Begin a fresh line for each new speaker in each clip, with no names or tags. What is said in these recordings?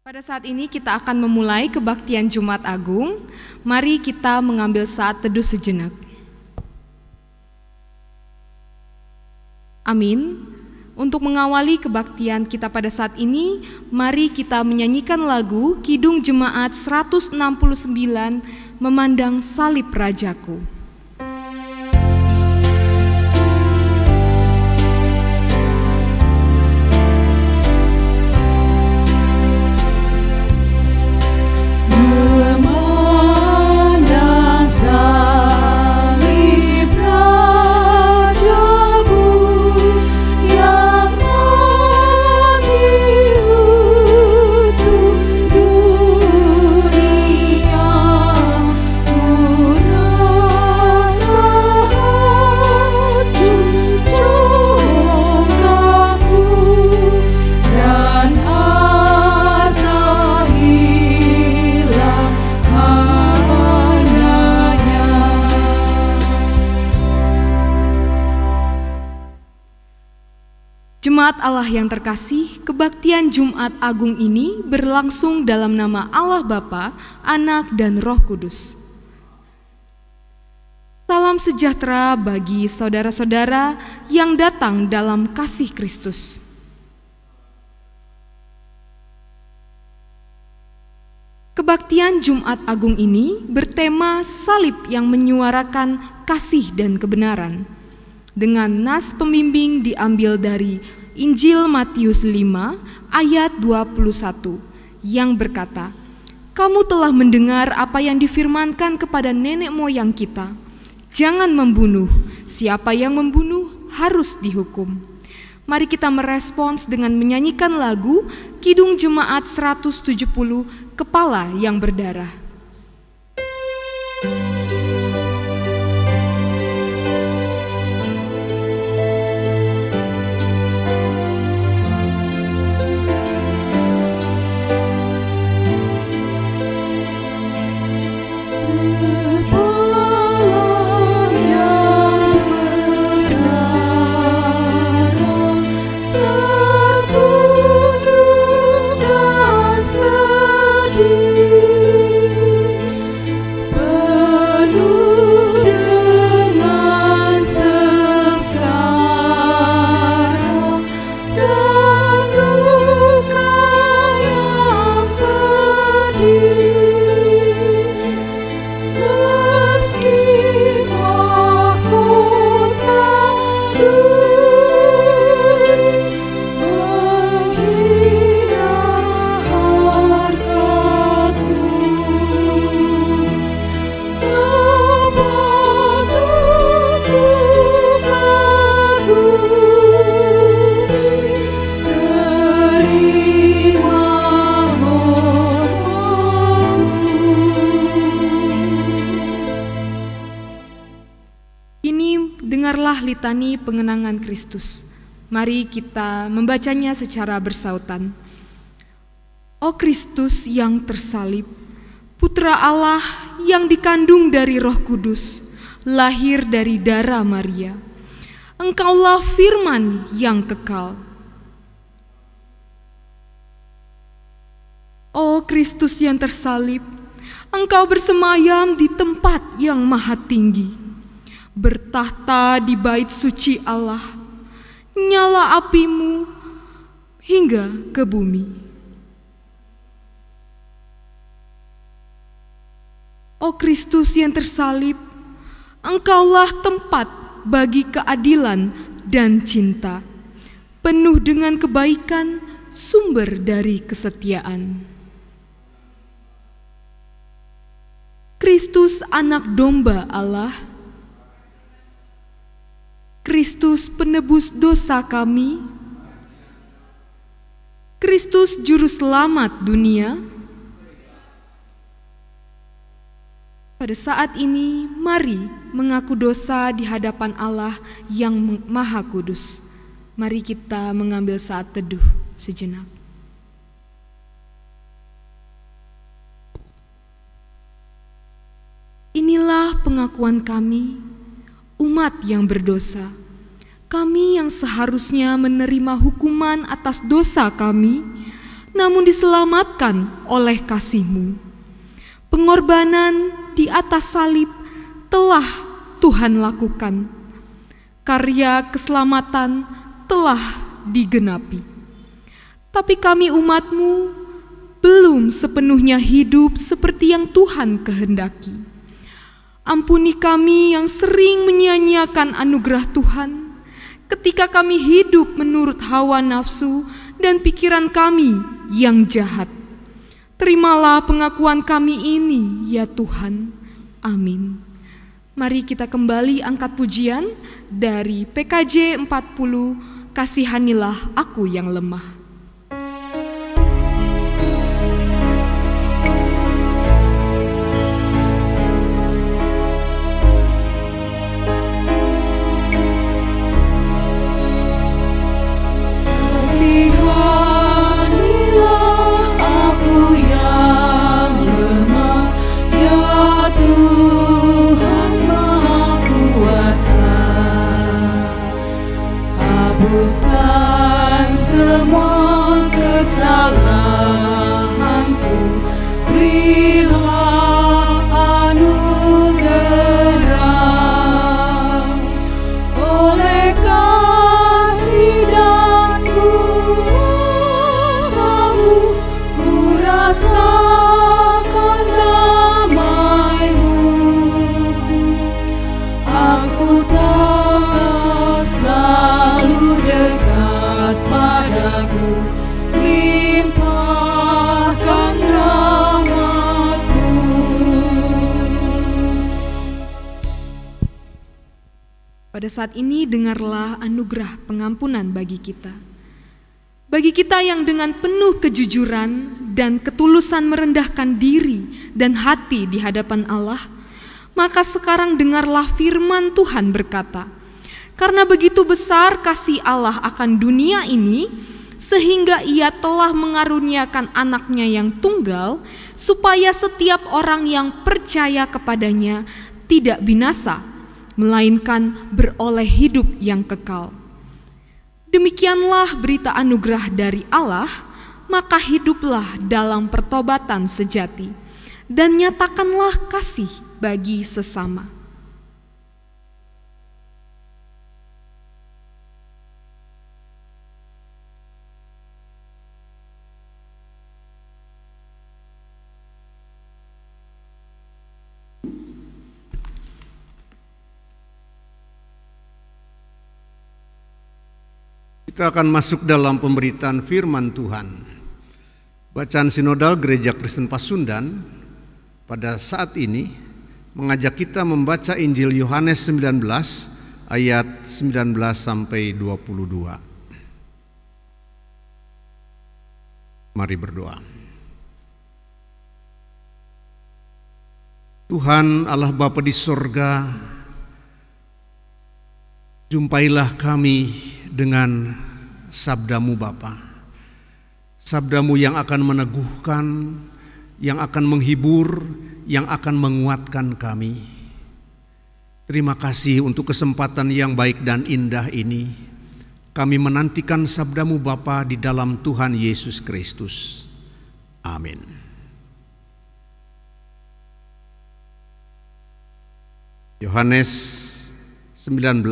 Pada saat ini kita akan memulai kebaktian Jumat Agung. Mari kita mengambil saat teduh sejenak. Amin. Untuk mengawali kebaktian kita pada saat ini, mari kita menyanyikan lagu Kidung Jemaat 169, Memandang Salib Rajaku. Jemaat Allah yang terkasih, kebaktian Jumat Agung ini berlangsung dalam nama Allah Bapa, Anak, dan Roh Kudus. Salam sejahtera bagi saudara-saudara yang datang dalam kasih Kristus. Kebaktian Jumat Agung ini bertema salib yang menyuarakan kasih dan kebenaran. Dengan nas pembimbing diambil dari Injil Matius 5 ayat 21 yang berkata, "Kamu telah mendengar apa yang difirmankan kepada nenek moyang kita, jangan membunuh, siapa yang membunuh harus dihukum." Mari kita merespons dengan menyanyikan lagu Kidung Jemaat 170, Kepala yang Berdarah. Dengarlah litani pengenangan Kristus. Mari kita membacanya secara bersautan. O Kristus yang tersalib, Putra Allah yang dikandung dari Roh Kudus, lahir dari darah Maria. Engkaulah firman yang kekal. O Kristus yang tersalib, Engkau bersemayam di tempat yang maha tinggi, bertahta di bait suci Allah, nyala apimu hingga ke bumi. O Kristus yang tersalib, Engkaulah tempat bagi keadilan dan cinta, penuh dengan kebaikan, sumber dari kesetiaan. Kristus anak domba Allah, Kristus penebus dosa kami, Kristus Juru Selamat dunia. Pada saat ini, mari mengaku dosa di hadapan Allah yang Maha Kudus. Mari kita mengambil saat teduh sejenak. Inilah pengakuan kami, umat yang berdosa. Kami yang seharusnya menerima hukuman atas dosa kami, namun diselamatkan oleh kasih-Mu. Pengorbanan di atas salib telah Tuhan lakukan. Karya keselamatan telah digenapi. Tapi kami umat-Mu belum sepenuhnya hidup seperti yang Tuhan kehendaki. Ampuni kami yang sering menyia-nyiakan anugerah Tuhan ketika kami hidup menurut hawa nafsu dan pikiran kami yang jahat. Terimalah pengakuan kami ini, ya Tuhan. Amin. Mari kita kembali angkat pujian dari PKJ 40, Kasihanilah Aku yang Lemah.
Hapuskan semua kesalahanku, berilah anugerah. Oleh kasih dan kuasa-Mu, ku rasakan damai-Mu. Aku takkan selalu dekat padaku, limpahkan rahmat-Mu.
Pada saat ini dengarlah anugerah pengampunan bagi kita. Bagi kita yang dengan penuh kejujuran dan ketulusan merendahkan diri dan hati di hadapan Allah, maka sekarang dengarlah firman Tuhan berkata, karena begitu besar kasih Allah akan dunia ini, sehingga Ia telah mengaruniakan anaknya yang tunggal, supaya setiap orang yang percaya kepadanya tidak binasa, melainkan beroleh hidup yang kekal. Demikianlah berita anugerah dari Allah, maka hiduplah dalam pertobatan sejati, dan nyatakanlah kasih bagi sesama.
Kita akan masuk dalam pemberitaan firman Tuhan. Bacaan sinodal Gereja Kristen Pasundan pada saat ini mengajak kita membaca Injil Yohanes 19 ayat 19 sampai 22. Mari berdoa. Tuhan Allah Bapa di sorga, jumpailah kami dengan sabda-Mu Bapa, sabda-Mu yang akan meneguhkan, yang akan menghibur, yang akan menguatkan kami. Terima kasih untuk kesempatan yang baik dan indah ini. Kami menantikan sabda-Mu Bapa di dalam Tuhan Yesus Kristus. Amin. Yohanes 19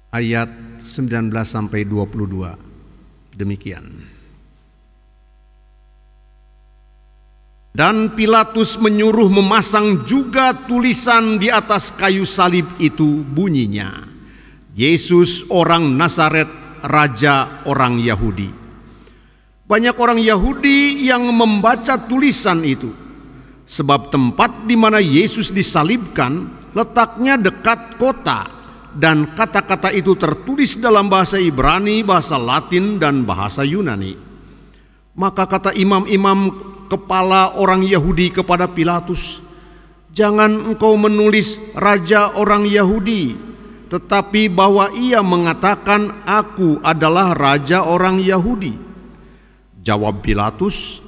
ayat 19 sampai 22. Demikian. Dan Pilatus menyuruh memasang juga tulisan di atas kayu salib itu, bunyinya, Yesus orang Nazaret, Raja orang Yahudi. Banyak orang Yahudi yang membaca tulisan itu, sebab tempat di mana Yesus disalibkan letaknya dekat kota, dan kata-kata itu tertulis dalam bahasa Ibrani, bahasa Latin, dan bahasa Yunani. Maka kata imam-imam kepala orang Yahudi kepada Pilatus, "Jangan engkau menulis raja orang Yahudi, tetapi bahwa ia mengatakan aku adalah raja orang Yahudi." Jawab Pilatus,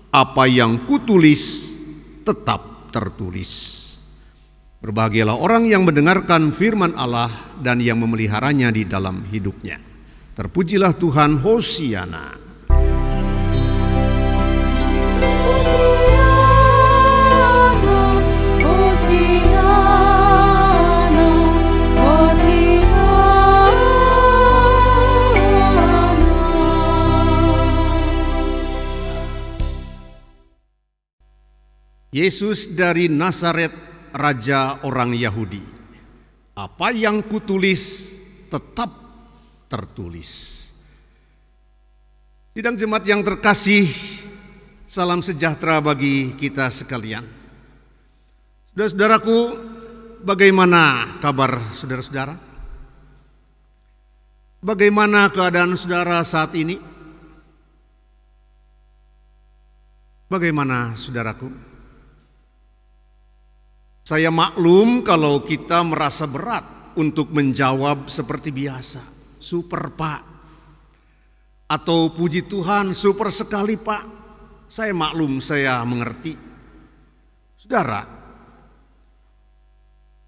"Apa yang kutulis tetap tertulis." Berbahagialah orang yang mendengarkan firman Allah dan yang memeliharanya di dalam hidupnya. Terpujilah Tuhan, Hosiana. Yesus dari Nazaret, raja orang Yahudi. Apa yang kutulis tetap tertulis. Sidang jemaat yang terkasih, salam sejahtera bagi kita sekalian. Saudara-saudaraku, bagaimana kabar saudara-saudara? Bagaimana keadaan saudara saat ini? Bagaimana saudaraku? Saya maklum kalau kita merasa berat untuk menjawab seperti biasa. Super Pak. Atau puji Tuhan, super sekali Pak. Saya maklum, saya mengerti. Saudara,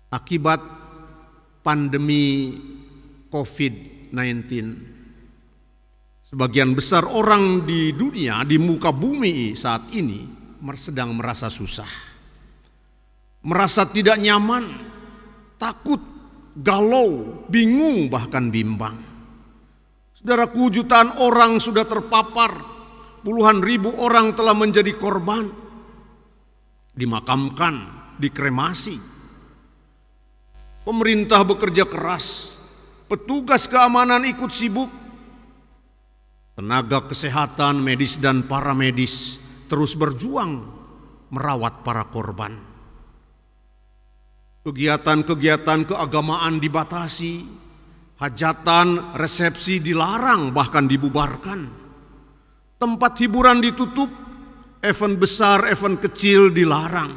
akibat pandemi COVID-19, sebagian besar orang di dunia, di muka bumi saat ini sedang merasa susah. Merasa tidak nyaman, takut, galau, bingung, bahkan bimbang. Saudaraku, jutaan orang sudah terpapar, puluhan ribu orang telah menjadi korban, dimakamkan, dikremasi. Pemerintah bekerja keras, petugas keamanan ikut sibuk, tenaga kesehatan, medis dan paramedis terus berjuang merawat para korban. Kegiatan-kegiatan keagamaan dibatasi, hajatan, resepsi dilarang bahkan dibubarkan. Tempat hiburan ditutup, event besar, event kecil dilarang.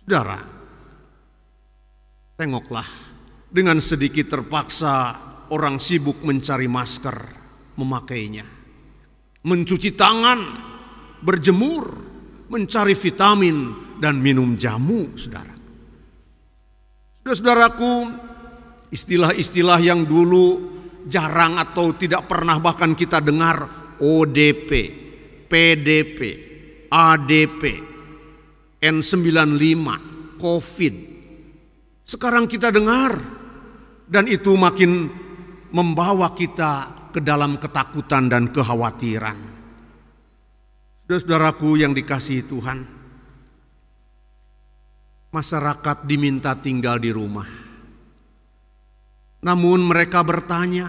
Saudara, tengoklah, dengan sedikit terpaksa orang sibuk mencari masker, memakainya, mencuci tangan, berjemur, mencari vitamin dan minum jamu, saudara. Saudaraku, istilah-istilah yang dulu jarang atau tidak pernah bahkan kita dengar, ODP, PDP, ADP, N95, COVID. Sekarang kita dengar, dan itu makin membawa kita ke dalam ketakutan dan kekhawatiran. Saudaraku yang dikasihi Tuhan, masyarakat diminta tinggal di rumah. Namun mereka bertanya,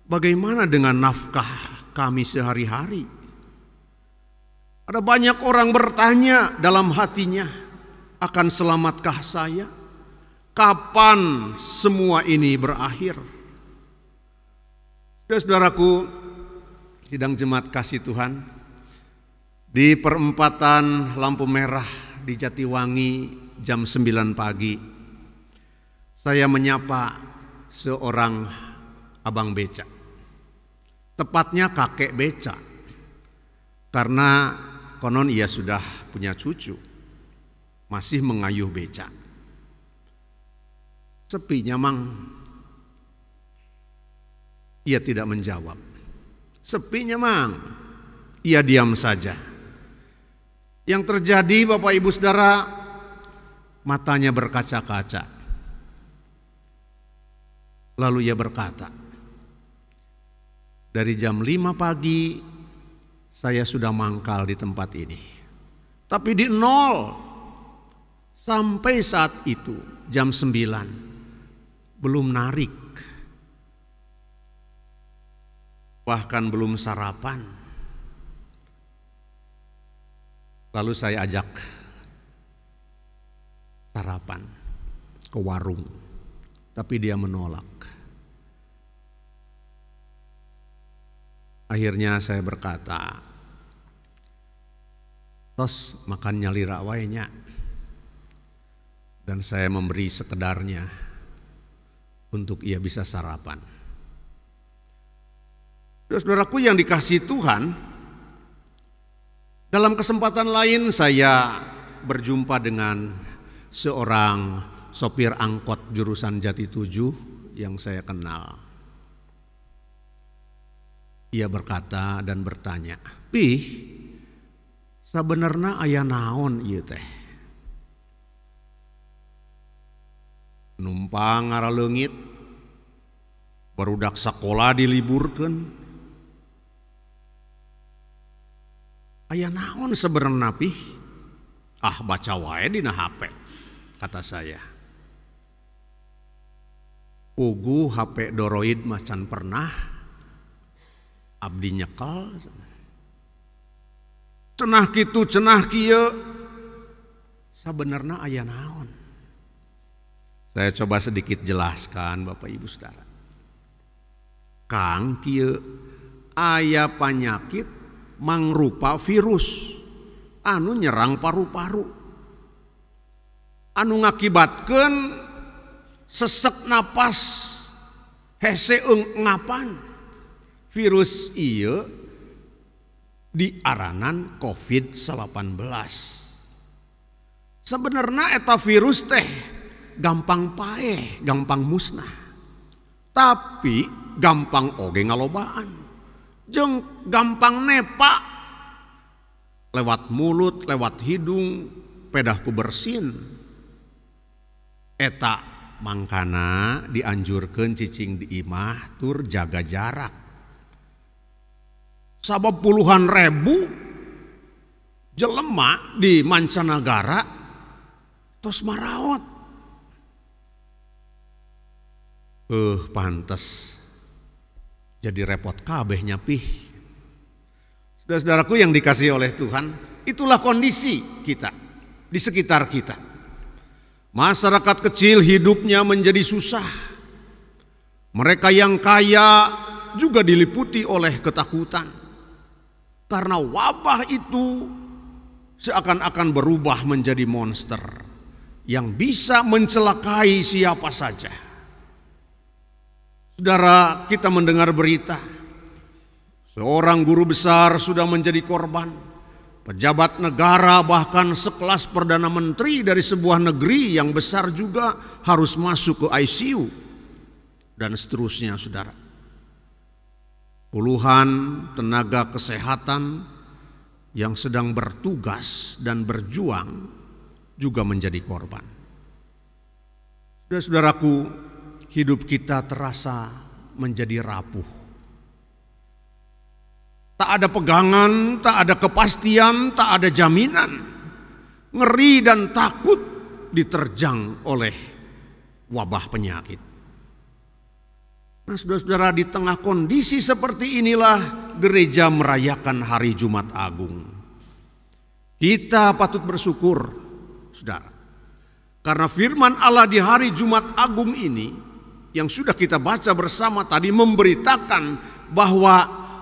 bagaimana dengan nafkah kami sehari-hari? Ada banyak orang bertanya dalam hatinya, akan selamatkah saya? Kapan semua ini berakhir? Saudaraku, sidang jemaat kasih Tuhan, di perempatan lampu merah di Jatiwangi jam 9 pagi, saya menyapa seorang abang beca. Tepatnya kakek beca, karena konon ia sudah punya cucu, masih mengayuh beca. Sepinya mang, ia tidak menjawab. Sepinya mang, ia diam saja. Yang terjadi Bapak Ibu Saudara, matanya berkaca-kaca. Lalu ia berkata, dari jam 5 pagi saya sudah mangkal di tempat ini. Tapi di 0 sampai saat itu jam 9 belum narik. Bahkan belum sarapan. Lalu saya ajak sarapan ke warung Tapi dia menolak. Akhirnya saya berkata, tos makan nyalira wae nya. Dan saya memberi sekedarnya untuk ia bisa sarapan. Saudaraku yang dikasihi Tuhan, dalam kesempatan lain saya berjumpa dengan seorang sopir angkot jurusan Jati 7 yang saya kenal. Ia berkata dan bertanya, "Pih, sabenerna aya naon ieu teh?" Numpang ngara-leungit, barudak sakola diliburkeun. Aya naon sebenarnya Pih? Ah, baca wae dina HP, kata saya. Ugu HP Doroid macan pernah abdi nyekel. Cenah kitu cenah kieu, sabenerna aya naon? Saya coba sedikit jelaskan Bapak Ibu Saudara. Kang kieu aya panyakit mangrupa virus anu nyerang paru-paru, anu ngakibatkeun sesek napas hese ngapan. Virus ieu diaranan COVID-19. Sebenarnya eta virus teh gampang paeh, gampang musnah. Tapi gampang oge ngalobaan. Jeung gampang nepa lewat mulut, lewat hidung, pedah ku bersin. Eta mangkana dianjurkeun cicing di imah tur jaga jarak. Sabab puluhan ribu jelema di mancanagara tos maraot. Pantes jadi repot kabehnya Pih. Saudara-saudaraku yang dikasihi oleh Tuhan, itulah kondisi kita di sekitar kita. Masyarakat kecil hidupnya menjadi susah. Mereka yang kaya juga diliputi oleh ketakutan. Karena wabah itu seakan-akan berubah menjadi monster yang bisa mencelakai siapa saja. Saudara, kita mendengar berita, seorang guru besar sudah menjadi korban. Pejabat negara bahkan sekelas Perdana Menteri dari sebuah negeri yang besar juga harus masuk ke ICU. Dan seterusnya saudara. Puluhan tenaga kesehatan yang sedang bertugas dan berjuang juga menjadi korban. Saudara-saudaraku, hidup kita terasa menjadi rapuh. Tak ada pegangan, tak ada kepastian, tak ada jaminan. Ngeri dan takut diterjang oleh wabah penyakit. Nah, saudara-saudara, di tengah kondisi seperti inilah gereja merayakan hari Jumat Agung. Kita patut bersyukur, saudara. Karena firman Allah di hari Jumat Agung ini yang sudah kita baca bersama tadi memberitakan bahwa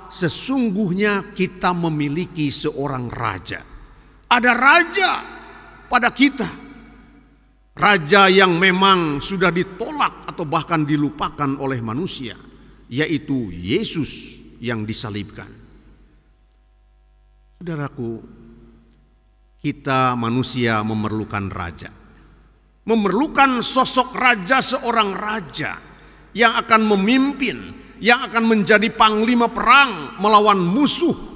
sesungguhnya kita memiliki seorang raja. Ada raja pada kita. Raja yang memang sudah ditolak atau bahkan dilupakan oleh manusia, yaitu Yesus yang disalibkan. Saudaraku, kita manusia memerlukan raja. Memerlukan sosok raja, seorang raja yang akan memimpin, yang akan menjadi panglima perang melawan musuh,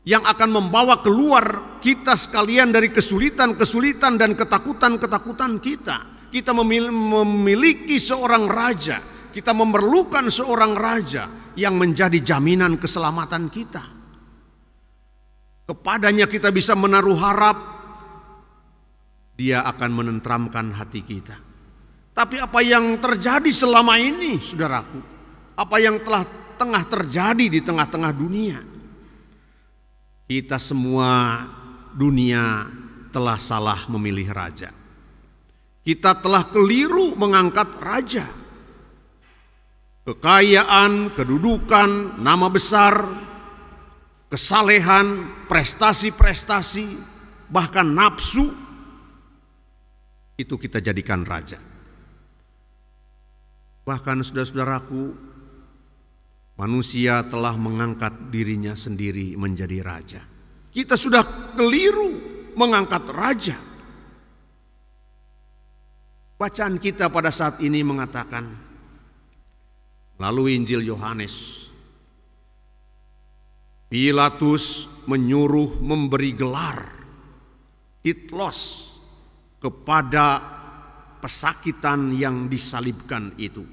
yang akan membawa keluar kita sekalian dari kesulitan-kesulitan dan ketakutan-ketakutan kita. Kita memiliki seorang raja, kita memerlukan seorang raja yang menjadi jaminan keselamatan kita. Kepadanya kita bisa menaruh harap. Dia akan menenteramkan hati kita. Tapi apa yang terjadi selama ini, saudaraku? Apa yang tengah terjadi di tengah-tengah dunia? Kita semua dunia telah salah memilih raja. Kita telah keliru mengangkat raja. Kekayaan, kedudukan, nama besar, kesalehan, prestasi-prestasi, bahkan nafsu, itu kita jadikan raja. Bahkan saudara-saudaraku, manusia telah mengangkat dirinya sendiri menjadi raja. Kita sudah keliru mengangkat raja. Bacaan kita pada saat ini mengatakan, melalui Injil Yohanes, Pilatus menyuruh memberi gelar titlos kepada pesakitan yang disalibkan itu.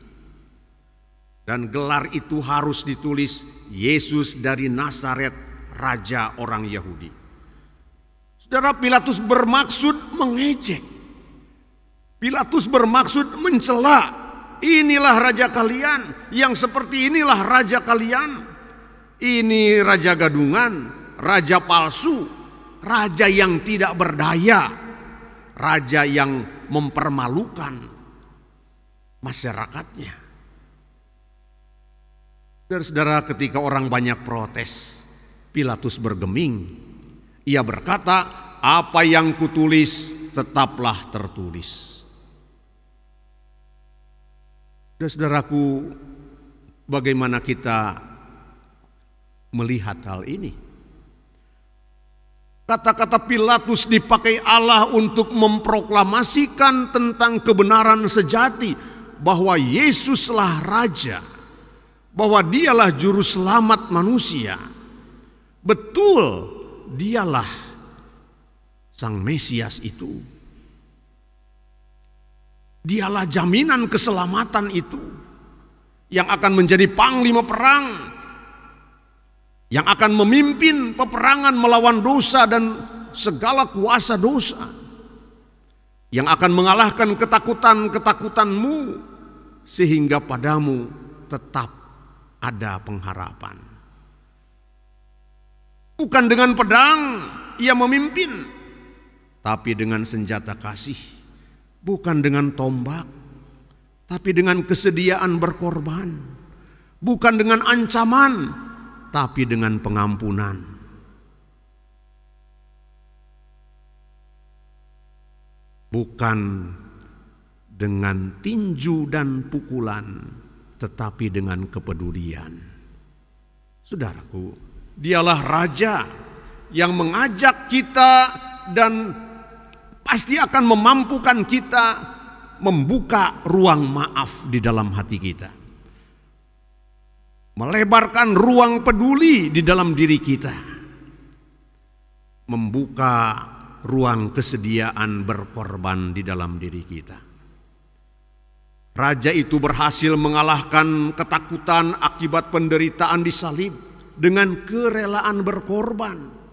Dan gelar itu harus ditulis Yesus dari Nazaret, Raja orang Yahudi. Saudara, Pilatus bermaksud mengejek. Pilatus bermaksud mencela. Inilah raja kalian, yang seperti inilah raja kalian. Ini raja gadungan, raja palsu, raja yang tidak berdaya, raja yang mempermalukan masyarakatnya. Saudara, ketika orang banyak protes, Pilatus bergeming. Ia berkata, apa yang kutulis tetaplah tertulis. Saudaraku, bagaimana kita melihat hal ini? Kata-kata Pilatus dipakai Allah untuk memproklamasikan tentang kebenaran sejati bahwa Yesuslah Raja, bahwa Dialah Juru Selamat manusia. Betul, Dialah Sang Mesias itu. Dialah jaminan keselamatan itu, yang akan menjadi panglima perang, yang akan memimpin peperangan melawan dosa dan segala kuasa dosa, yang akan mengalahkan ketakutan-ketakutanmu, sehingga padamu tetap ada pengharapan. Bukan dengan pedang ia memimpin, tapi dengan senjata kasih. Bukan dengan tombak, tapi dengan kesediaan berkorban. Bukan dengan ancaman, tapi dengan pengampunan. Bukan dengan tinju dan pukulan, tetapi dengan kepedulian. Saudaraku, Dialah Raja yang mengajak kita dan pasti akan memampukan kita membuka ruang maaf di dalam hati kita. Melebarkan ruang peduli di dalam diri kita. Membuka ruang kesediaan berkorban di dalam diri kita. Raja itu berhasil mengalahkan ketakutan akibat penderitaan disalib dengan kerelaan berkorban.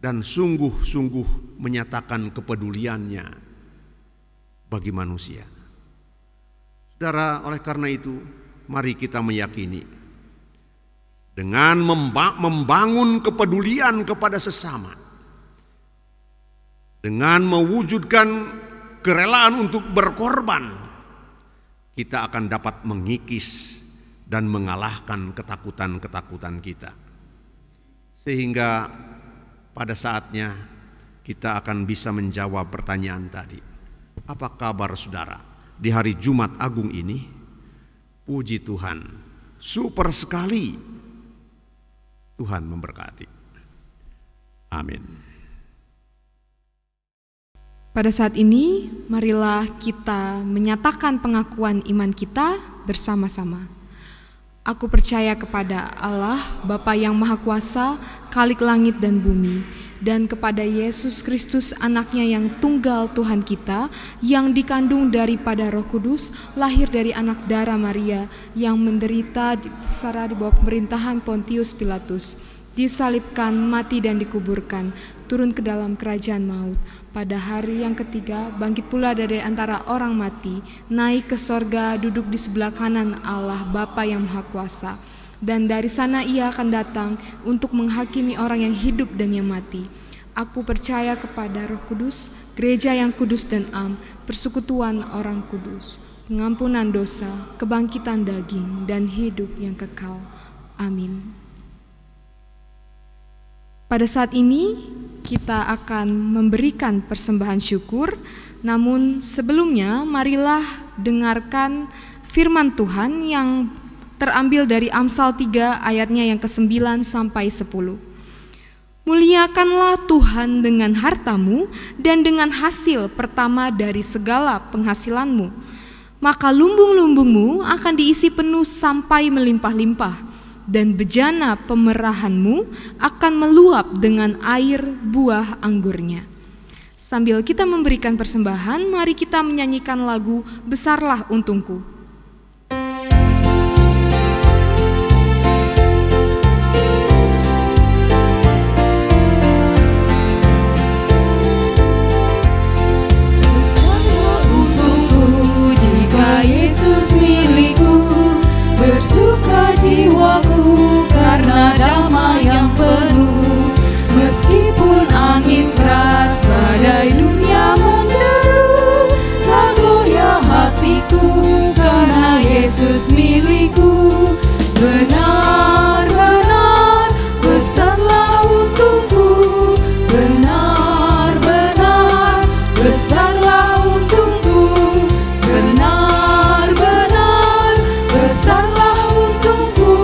Dan sungguh-sungguh menyatakan kepeduliannya bagi manusia. Saudara, oleh karena itu, mari kita meyakini dengan membangun kepedulian kepada sesama, dengan mewujudkan kerelaan untuk berkorban, kita akan dapat mengikis dan mengalahkan ketakutan-ketakutan kita. Sehingga pada saatnya kita akan bisa menjawab pertanyaan tadi. Apa kabar saudara di hari Jumat Agung ini? Puji Tuhan, super sekali. Tuhan memberkati. Amin.
Pada saat ini, marilah kita menyatakan pengakuan iman kita bersama-sama. Aku percaya kepada Allah, Bapa yang Maha Kuasa, Khalik langit dan bumi, dan kepada Yesus Kristus anaknya yang tunggal Tuhan kita, yang dikandung daripada Roh Kudus, lahir dari anak darah Maria, yang menderita secara di bawah pemerintahan Pontius Pilatus, disalibkan, mati dan dikuburkan, turun ke dalam kerajaan maut. Pada hari yang ketiga, bangkit pula dari antara orang mati, naik ke sorga, duduk di sebelah kanan Allah Bapa yang Maha Kuasa. Dan dari sana ia akan datang untuk menghakimi orang yang hidup dan yang mati. Aku percaya kepada Roh Kudus, gereja yang kudus dan am, persekutuan orang kudus, pengampunan dosa, kebangkitan daging, dan hidup yang kekal. Amin. Pada saat ini kita akan memberikan persembahan syukur, namun sebelumnya marilah dengarkan firman Tuhan yang terambil dari Amsal 3 ayatnya yang ke-9 sampai 10. Muliakanlah Tuhan dengan hartamu dan dengan hasil pertama dari segala penghasilanmu, maka lumbung-lumbungmu akan diisi penuh sampai melimpah-limpah, dan bejana pemerahanmu akan meluap dengan air buah anggurnya. Sambil kita memberikan persembahan, mari kita menyanyikan lagu Besarlah Untungku.
Yesus milikku, bersuka jiwaku karena damai yang penuh. Meskipun angin keras badai dunia menderu, tak goyah hatiku karena Yesus milikku. Benar-benar besarlah untungku, benar-benar besarlah untungku, benar-benar besarlah untungku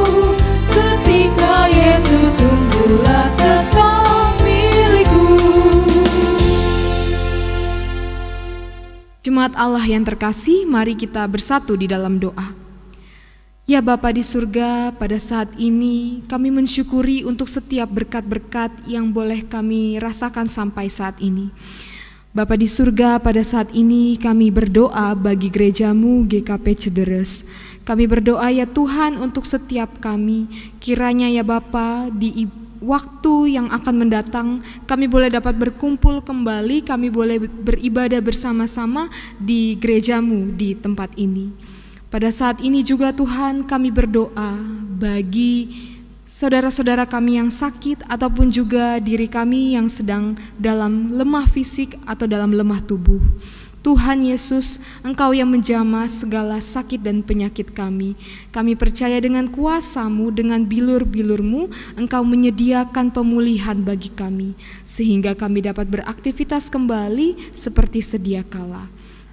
ketika Yesus sungguhlah tetap milikku.
Jemaat Allah yang terkasih, mari kita bersatu di dalam doa. Ya Bapa di surga, pada saat ini kami mensyukuri untuk setiap berkat-berkat yang boleh kami rasakan sampai saat ini. Bapa di surga, pada saat ini kami berdoa bagi gerejamu GKP Cederes. Kami berdoa ya Tuhan untuk setiap kami, kiranya ya Bapa di waktu yang akan mendatang kami boleh dapat berkumpul kembali, kami boleh beribadah bersama-sama di gerejamu di tempat ini. Pada saat ini juga Tuhan kami berdoa bagi saudara-saudara kami yang sakit ataupun juga diri kami yang sedang dalam lemah fisik atau dalam lemah tubuh. Tuhan Yesus, Engkau yang menjamah segala sakit dan penyakit kami. Kami percaya dengan kuasa-Mu, dengan bilur-bilur-Mu, Engkau menyediakan pemulihan bagi kami, sehingga kami dapat beraktivitas kembali seperti sedia kala.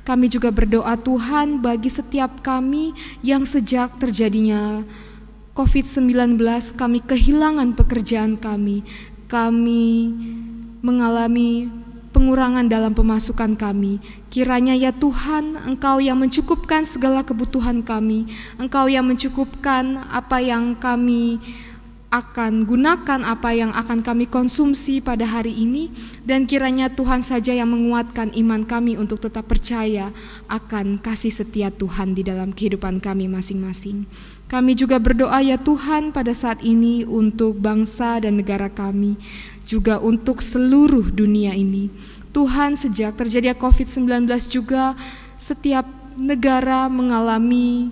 Kami juga berdoa Tuhan bagi setiap kami yang sejak terjadinya COVID-19 kami kehilangan pekerjaan kami mengalami pengurangan dalam pemasukan kami. Kiranya ya Tuhan, Engkau yang mencukupkan segala kebutuhan kami, Engkau yang mencukupkan apa yang kami akan gunakan, apa yang akan kami konsumsi pada hari ini, dan kiranya Tuhan saja yang menguatkan iman kami untuk tetap percaya akan kasih setia Tuhan di dalam kehidupan kami masing-masing. Kami juga berdoa ya Tuhan pada saat ini untuk bangsa dan negara kami, juga untuk seluruh dunia ini. Tuhan, sejak terjadi COVID-19 juga setiap negara mengalami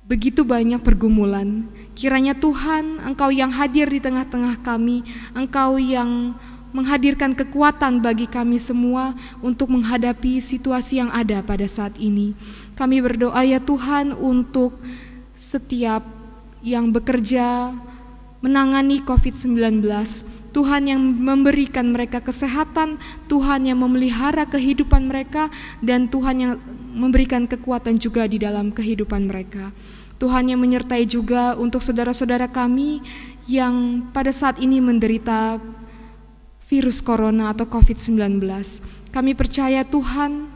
begitu banyak pergumulan. Kiranya Tuhan, Engkau yang hadir di tengah-tengah kami, Engkau yang menghadirkan kekuatan bagi kami semua untuk menghadapi situasi yang ada pada saat ini. Kami berdoa ya Tuhan untuk setiap yang bekerja menangani COVID-19, Tuhan yang memberikan mereka kesehatan, Tuhan yang memelihara kehidupan mereka, dan Tuhan yang memberikan kekuatan juga di dalam kehidupan mereka. Tuhan yang menyertai juga untuk saudara-saudara kami yang pada saat ini menderita virus corona atau COVID-19. Kami percaya Tuhan,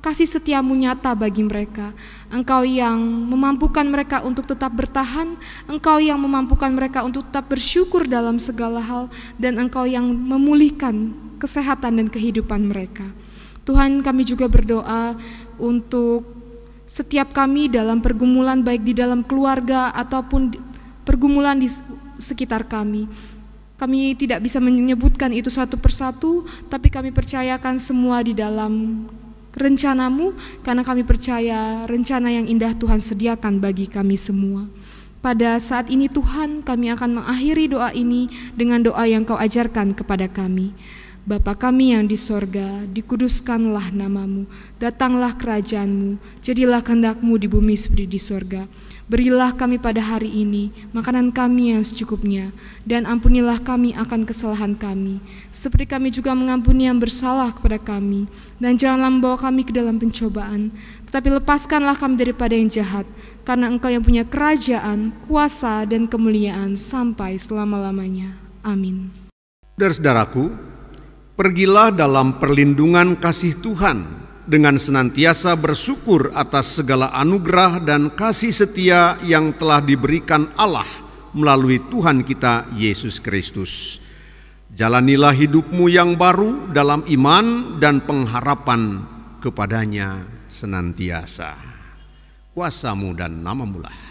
kasih setiamu nyata bagi mereka. Engkau yang memampukan mereka untuk tetap bertahan, Engkau yang memampukan mereka untuk tetap bersyukur dalam segala hal, dan Engkau yang memulihkan kesehatan dan kehidupan mereka. Tuhan, kami juga berdoa untuk setiap kami dalam pergumulan, baik di dalam keluarga ataupun pergumulan di sekitar kami. Kami tidak bisa menyebutkan itu satu persatu, tapi kami percayakan semua di dalam rencana-Mu, karena kami percaya rencana yang indah Tuhan sediakan bagi kami semua. Pada saat ini Tuhan, kami akan mengakhiri doa ini dengan doa yang Kau ajarkan kepada kami. Bapa kami yang di sorga, dikuduskanlah namamu, datanglah kerajaan-Mu, jadilah kehendak-Mu di bumi seperti di sorga. Berilah kami pada hari ini makanan kami yang secukupnya, dan ampunilah kami akan kesalahan kami, seperti kami juga mengampuni yang bersalah kepada kami. Dan janganlah membawa kami ke dalam pencobaan, tetapi lepaskanlah kami daripada yang jahat, karena Engkau yang punya kerajaan, kuasa, dan kemuliaan sampai selama-lamanya. Amin.
Saudara-saudaraku, pergilah dalam perlindungan kasih Tuhan dengan senantiasa bersyukur atas segala anugerah dan kasih setia yang telah diberikan Allah melalui Tuhan kita Yesus Kristus. Jalanilah hidupmu yang baru dalam iman dan pengharapan kepadanya senantiasa. Kuasa-Mu dan nama-Mu lah.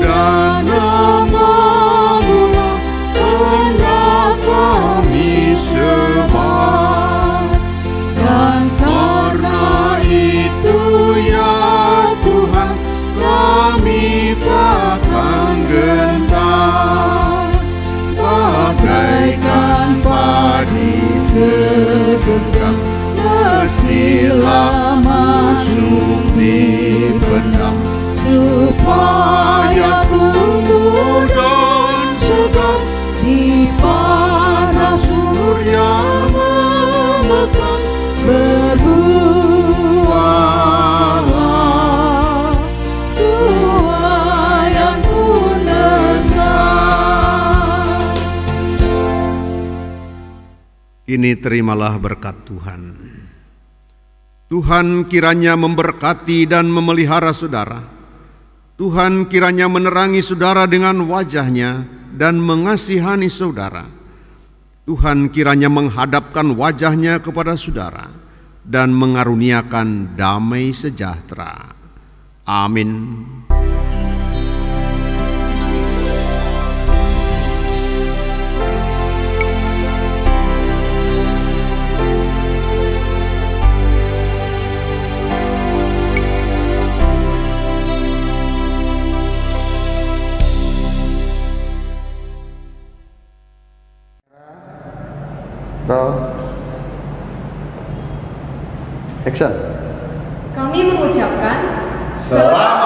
Dan nama-Mu lah hendak kami sembah, dan karena itu ya Tuhan kami takkan gentar, bagaikan padi segenggam mestilah masuk dipendam, supaya tumbuh dan segar di panas surya memekar. Berbuahlah tuai yang pun besar.
Kini terimalah berkat Tuhan. Tuhan kiranya memberkati dan memelihara saudara. Tuhan kiranya menerangi saudara dengan wajah-Nya dan mengasihani saudara. Tuhan kiranya menghadapkan wajah-Nya kepada saudara dan mengaruniakan damai sejahtera. Amin.
Action.
Kami mengucapkan
Selamat